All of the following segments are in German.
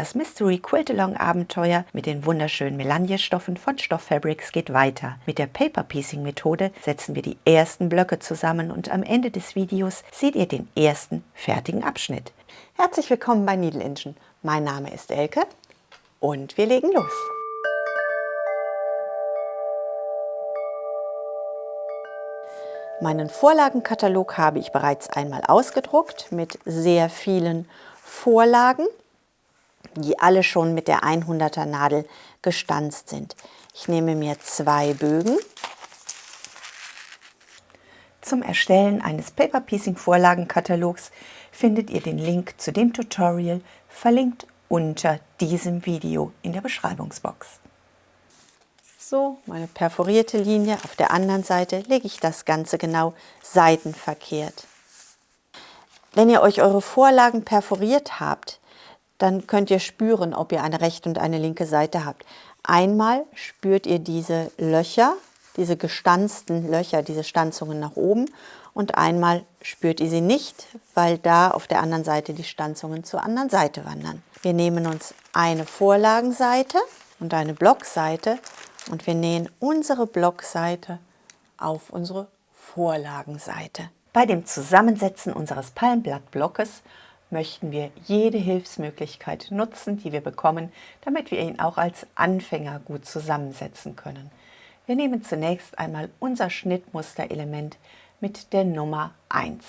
Das Mystery Quilt-Along Abenteuer mit den wunderschönen Melange-Stoffen von Stoff Fabrics geht weiter. Mit der Paper Piecing Methode setzen wir die ersten Blöcke zusammen und am Ende des Videos seht ihr den ersten fertigen Abschnitt. Herzlich willkommen bei Needle Engine. Mein Name ist Elke und wir legen los. Meinen Vorlagenkatalog habe ich bereits einmal ausgedruckt mit sehr vielen Vorlagen, die alle schon mit der 100er Nadel gestanzt sind. Ich nehme mir 2 Bögen. Zum Erstellen eines Paper Piecing Vorlagenkatalogs findet ihr den Link zu dem Tutorial verlinkt unter diesem Video in der Beschreibungsbox. So, meine perforierte Linie. Auf der anderen Seite lege ich das Ganze genau seitenverkehrt. Wenn ihr euch eure Vorlagen perforiert habt, dann könnt ihr spüren, ob ihr eine rechte und eine linke Seite habt. Einmal spürt ihr diese Löcher, diese gestanzten Löcher, diese Stanzungen nach oben, und einmal spürt ihr sie nicht, weil da auf der anderen Seite die Stanzungen zur anderen Seite wandern. Wir nehmen uns eine Vorlagenseite und eine Blockseite und wir nähen unsere Blockseite auf unsere Vorlagenseite. Bei dem Zusammensetzen unseres Palmblattblockes möchten wir jede Hilfsmöglichkeit nutzen, die wir bekommen, damit wir ihn auch als Anfänger gut zusammensetzen können. Wir nehmen zunächst einmal unser Schnittmusterelement mit der Nummer 1.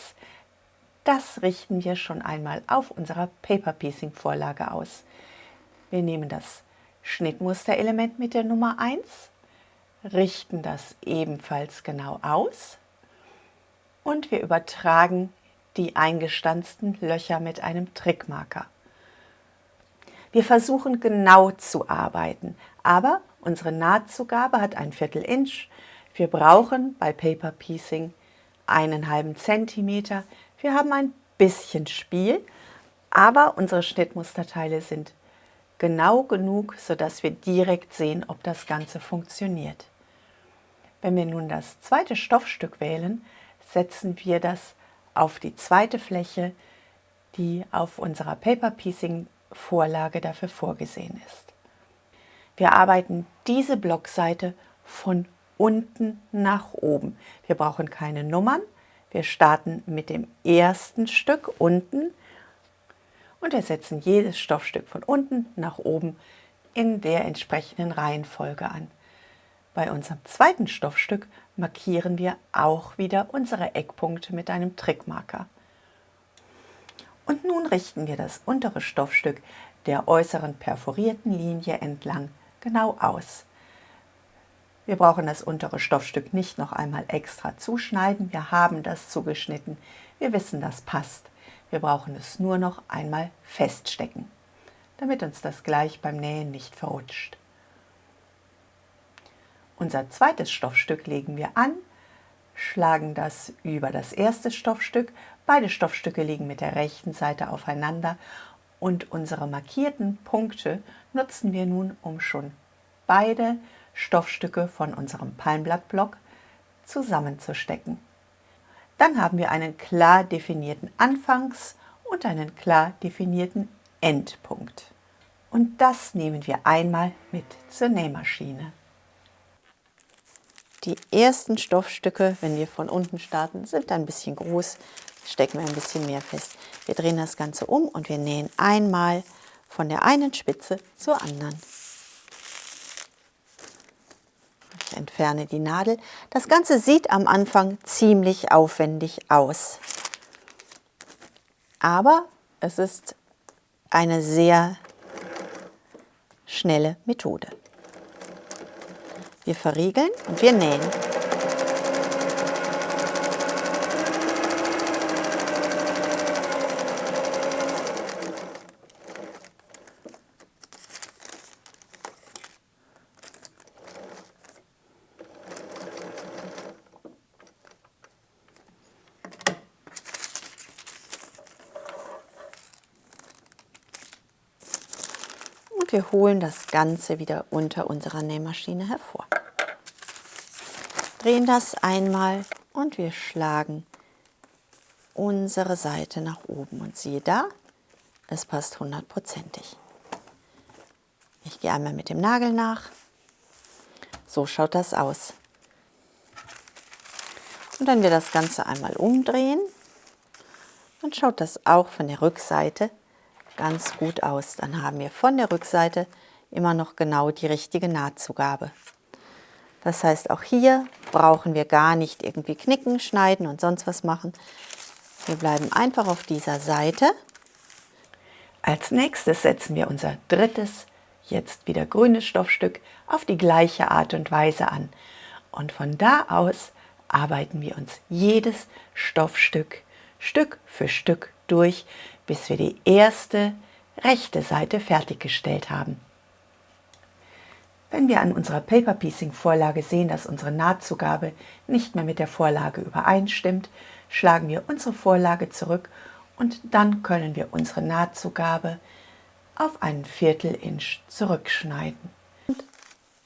Das richten wir schon einmal auf unserer Paper Piecing Vorlage aus. Wir nehmen das Schnittmusterelement mit der Nummer 1, richten das ebenfalls genau aus und wir übertragen die eingestanzten Löcher mit einem Trickmarker. Wir versuchen genau zu arbeiten, aber unsere Nahtzugabe hat ein Viertel-Inch. Wir brauchen bei Paper Piecing 1,5 Zentimeter. Wir haben ein bisschen Spiel, aber unsere Schnittmusterteile sind genau genug, sodass wir direkt sehen, ob das Ganze funktioniert. Wenn wir nun das zweite Stoffstück wählen, setzen wir das auf die zweite Fläche, die auf unserer Paper Piecing Vorlage dafür vorgesehen ist. Wir arbeiten diese Blockseite von unten nach oben. Wir brauchen keine Nummern. Wir starten mit dem ersten Stück unten und wir setzen jedes Stoffstück von unten nach oben in der entsprechenden Reihenfolge an. Bei unserem zweiten Stoffstück markieren wir auch wieder unsere Eckpunkte mit einem Trickmarker. Und nun richten wir das untere Stoffstück der äußeren perforierten Linie entlang genau aus. Wir brauchen das untere Stoffstück nicht noch einmal extra zuschneiden. Wir haben das zugeschnitten. Wir wissen, das passt. Wir brauchen es nur noch einmal feststecken, damit uns das gleich beim Nähen nicht verrutscht. Unser zweites Stoffstück legen wir an, schlagen das über das erste Stoffstück. Beide Stoffstücke liegen mit der rechten Seite aufeinander und unsere markierten Punkte nutzen wir nun, um schon beide Stoffstücke von unserem Palmblattblock zusammenzustecken. Dann haben wir einen klar definierten Anfangs- und einen klar definierten Endpunkt. Und das nehmen wir einmal mit zur Nähmaschine. Die ersten Stoffstücke, wenn wir von unten starten, sind ein bisschen groß, stecken wir ein bisschen mehr fest. Wir drehen das Ganze um und wir nähen einmal von der einen Spitze zur anderen. Ich entferne die Nadel. Das Ganze sieht am Anfang ziemlich aufwendig aus, aber es ist eine sehr schnelle Methode. Wir verriegeln und wir nähen. Und wir holen das Ganze wieder unter unserer Nähmaschine hervor. Drehen das einmal und wir schlagen unsere Seite nach oben. Und siehe da, es passt hundertprozentig. gehe einmal mit dem Nagel nach. So schaut das aus. Und wenn wir das Ganze einmal umdrehen, dann schaut das auch von der Rückseite ganz gut aus. Dann haben wir von der Rückseite immer noch genau die richtige Nahtzugabe. Das heißt, auch hier brauchen wir gar nicht irgendwie knicken, schneiden und sonst was machen. Wir bleiben einfach auf dieser Seite. Als nächstes setzen wir unser drittes, jetzt wieder grünes Stoffstück auf die gleiche Art und Weise an. Und von da aus arbeiten wir uns jedes Stoffstück Stück für Stück durch, bis wir die erste rechte Seite fertiggestellt haben. Wenn wir an unserer Paper Piecing Vorlage sehen, dass unsere Nahtzugabe nicht mehr mit der Vorlage übereinstimmt, schlagen wir unsere Vorlage zurück und dann können wir unsere Nahtzugabe auf einen Viertel-Inch zurückschneiden.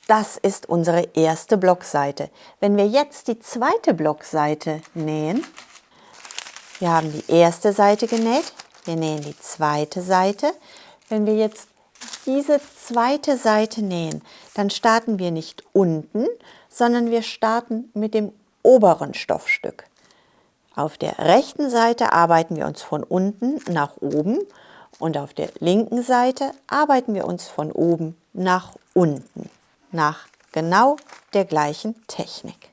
Das ist unsere erste Blockseite. Wenn wir jetzt die zweite Blockseite nähen, wir haben die erste Seite genäht, wir nähen die zweite Seite. Wenn wir jetzt diese zweite Seite nähen, dann starten wir nicht unten, sondern wir starten mit dem oberen Stoffstück. Auf der rechten Seite arbeiten wir uns von unten nach oben und auf der linken Seite arbeiten wir uns von oben nach unten, nach genau der gleichen Technik.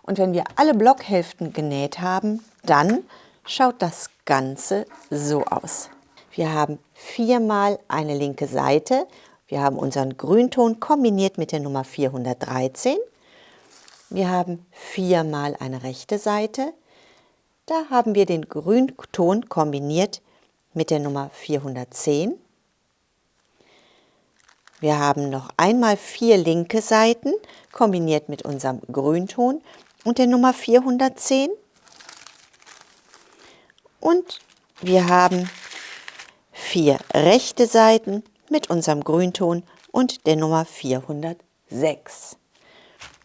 Und wenn wir alle Blockhälften genäht haben, dann schaut das Ganze so aus. Wir haben viermal eine linke Seite. Wir haben unseren Grünton kombiniert mit der Nummer 413. Wir haben viermal eine rechte Seite. Da haben wir den Grünton kombiniert mit der Nummer 410. Wir haben noch einmal 4 linke Seiten kombiniert mit unserem Grünton und der Nummer 410. Und wir haben 4 rechte Seiten mit unserem Grünton und der Nummer 406.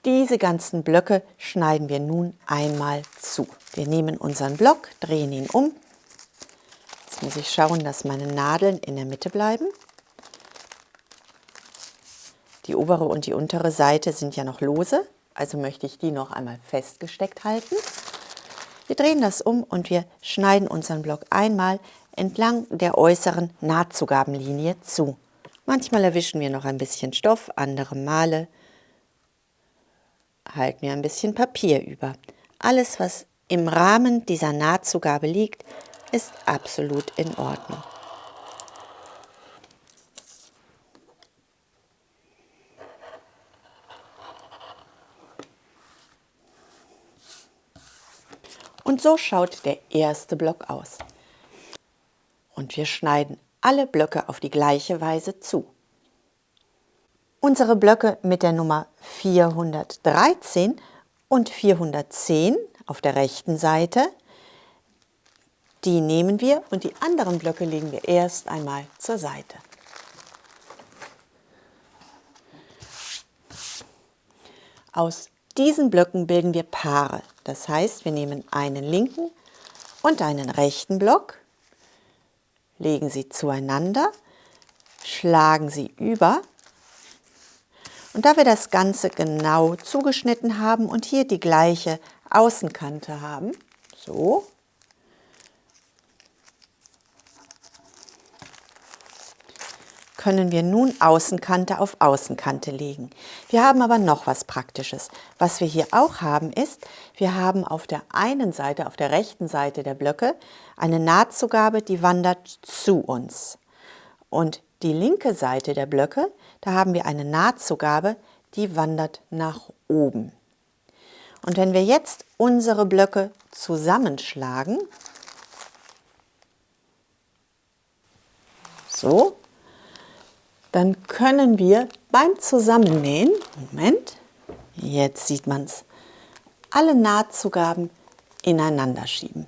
Diese ganzen Blöcke schneiden wir nun einmal zu. Wir nehmen unseren Block, drehen ihn um. Jetzt muss ich schauen, dass meine Nadeln in der Mitte bleiben. Die obere und die untere Seite sind ja noch lose, also möchte ich die noch einmal festgesteckt halten. Wir drehen das um und wir schneiden unseren Block einmal entlang der äußeren Nahtzugabenlinie zu. Manchmal erwischen wir noch ein bisschen Stoff, andere Male halten wir ein bisschen Papier über. Alles, was im Rahmen dieser Nahtzugabe liegt, ist absolut in Ordnung. Und so schaut der erste Block aus. Und wir schneiden alle Blöcke auf die gleiche Weise zu. Unsere Blöcke mit der Nummer 413 und 410 auf der rechten Seite, die nehmen wir und die anderen Blöcke legen wir erst einmal zur Seite. Aus diesen Blöcken bilden wir Paare. Das heißt, wir nehmen einen linken und einen rechten Block, legen sie zueinander, schlagen sie über. Und da wir das Ganze genau zugeschnitten haben und hier die gleiche Außenkante haben, so, können wir nun Außenkante auf Außenkante legen. Wir haben aber noch was Praktisches. Was wir hier auch haben ist, wir haben auf der einen Seite, auf der rechten Seite der Blöcke, eine Nahtzugabe, die wandert zu uns. Und die linke Seite der Blöcke, da haben wir eine Nahtzugabe, die wandert nach oben. Und wenn wir jetzt unsere Blöcke zusammenschlagen, so, dann können wir beim Zusammennähen, Moment, jetzt sieht man es, alle Nahtzugaben ineinander schieben.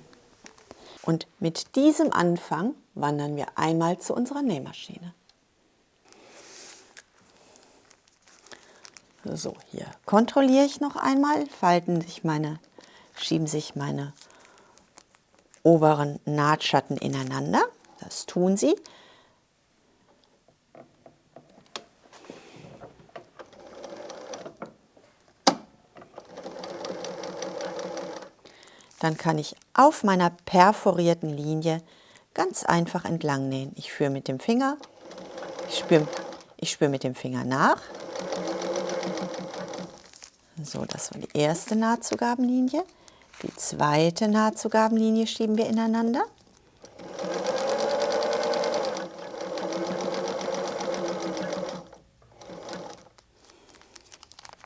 Und mit diesem Anfang wandern wir einmal zu unserer Nähmaschine. So, hier kontrolliere ich noch einmal, schieben sich meine oberen Nahtschatten ineinander. Das tun sie. dann kann ich auf meiner perforierten Linie ganz einfach entlang nähen. Ich führe mit dem Finger, ich spüre mit dem Finger nach. So, das war die erste Nahtzugabenlinie. Die zweite Nahtzugabenlinie schieben wir ineinander.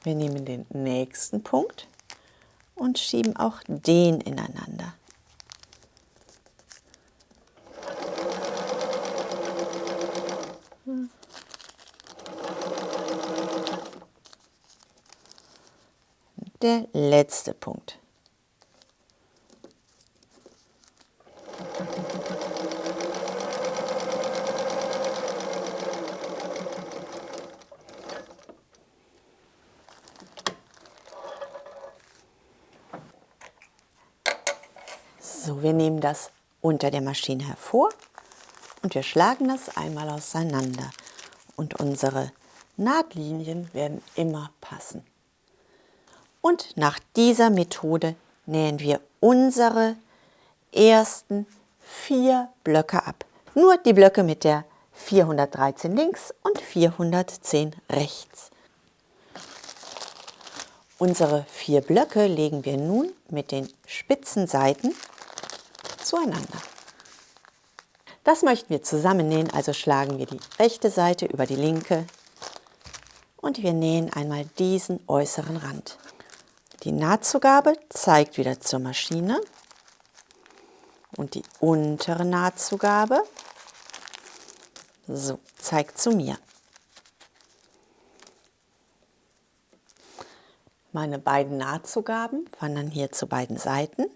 Wir nehmen den nächsten Punkt und schieben auch den ineinander. Der letzte Punkt. So, wir nehmen das unter der Maschine hervor und wir schlagen das einmal auseinander. Und unsere Nahtlinien werden immer passen. Und nach dieser Methode nähen wir unsere ersten 4 Blöcke ab. Nur die Blöcke mit der 413 links und 410 rechts. Unsere 4 Blöcke legen wir nun mit den spitzen Seiten zueinander. Das möchten wir zusammennähen, also schlagen wir die rechte Seite über die linke und wir nähen einmal diesen äußeren Rand. Die Nahtzugabe zeigt wieder zur Maschine und die untere Nahtzugabe zeigt zu mir. Meine beiden Nahtzugaben wandern hier zu beiden Seiten.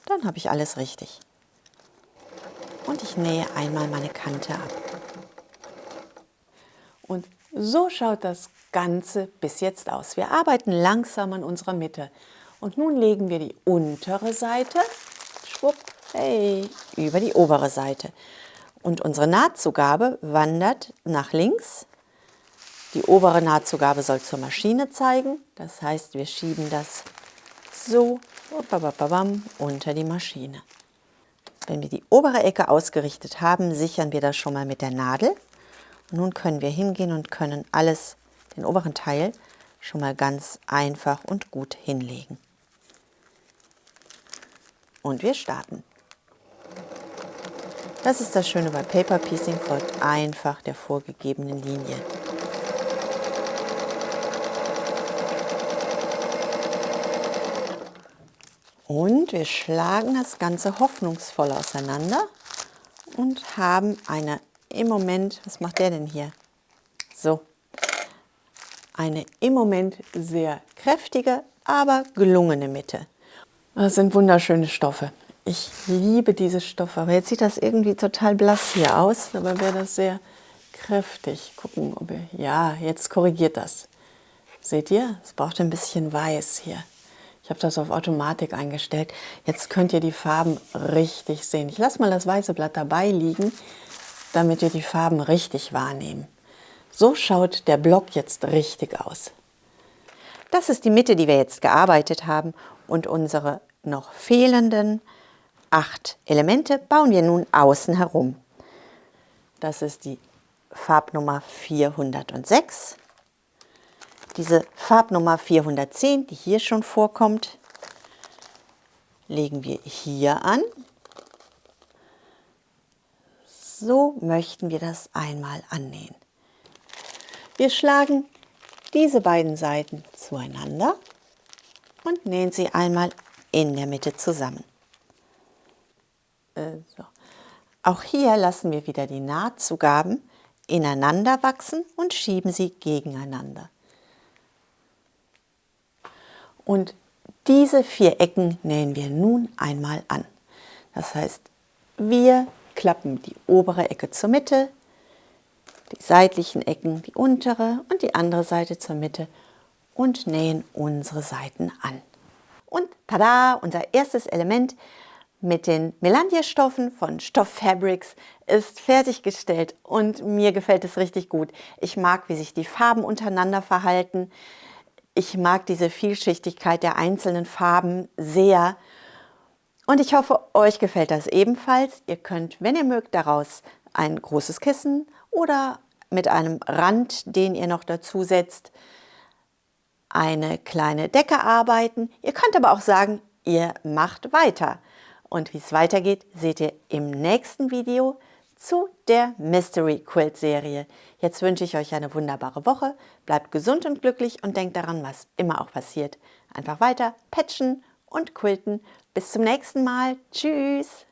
Dann habe ich alles richtig. Und ich nähe einmal meine Kante ab. Und so schaut das Ganze bis jetzt aus. Wir arbeiten langsam an unserer Mitte. Und nun legen wir die untere Seite, schwupp, hey, über die obere Seite. Und unsere Nahtzugabe wandert nach links. Die obere Nahtzugabe soll zur Maschine zeigen. Das heißt, wir schieben das so unter die Maschine. Wenn wir die obere Ecke ausgerichtet haben, sichern wir das schon mal mit der Nadel. Und nun können wir hingehen und können den oberen Teil, schon mal ganz einfach und gut hinlegen. Und wir starten. Das ist das Schöne bei Paper Piecing, folgt einfach der vorgegebenen Linie. Und wir schlagen das Ganze hoffnungsvoll auseinander und haben eine im Moment, was macht der denn hier? So, eine im Moment sehr kräftige, aber gelungene Mitte. Das sind wunderschöne Stoffe. Ich liebe diese Stoffe, aber jetzt sieht das irgendwie total blass hier aus, dabei wäre das sehr kräftig. Gucken, ob ihr, ja, jetzt korrigiert das. Seht ihr? Es braucht ein bisschen Weiß hier. Ich habe das auf Automatik eingestellt. Jetzt könnt ihr die Farben richtig sehen. Ich lasse mal das weiße Blatt dabei liegen, damit wir die Farben richtig wahrnehmen. So schaut der Block jetzt richtig aus. Das ist die Mitte, die wir jetzt gearbeitet haben. Und unsere noch fehlenden 8 Elemente bauen wir nun außen herum. Das ist die Farbnummer 406. Diese Farbnummer 410, die hier schon vorkommt, legen wir hier an. So möchten wir das einmal annähen. Wir schlagen diese beiden Seiten zueinander und nähen sie einmal in der Mitte zusammen. So. Auch hier lassen wir wieder die Nahtzugaben ineinander wachsen und schieben sie gegeneinander. Und diese 4 Ecken nähen wir nun einmal an. Das heißt, wir klappen die obere Ecke zur Mitte, die seitlichen Ecken, die untere und die andere Seite zur Mitte und nähen unsere Seiten an. Und tada, unser erstes Element mit den Melange-Stoffen von Stoff Fabrics ist fertiggestellt und mir gefällt es richtig gut. Ich mag, wie sich die Farben untereinander verhalten. Ich mag diese Vielschichtigkeit der einzelnen Farben sehr Und ich hoffe, euch gefällt das ebenfalls. Ihr könnt, wenn ihr mögt, daraus ein großes Kissen oder mit einem Rand, den ihr noch dazu setzt, eine kleine Decke arbeiten. Ihr könnt aber auch sagen, ihr macht weiter. Und wie es weitergeht, seht ihr im nächsten Video zu der Mystery Quilt Serie. Jetzt wünsche ich euch eine wunderbare Woche. Bleibt gesund und glücklich und denkt daran, was immer auch passiert. Einfach weiter patchen und quilten. Bis zum nächsten Mal. Tschüss!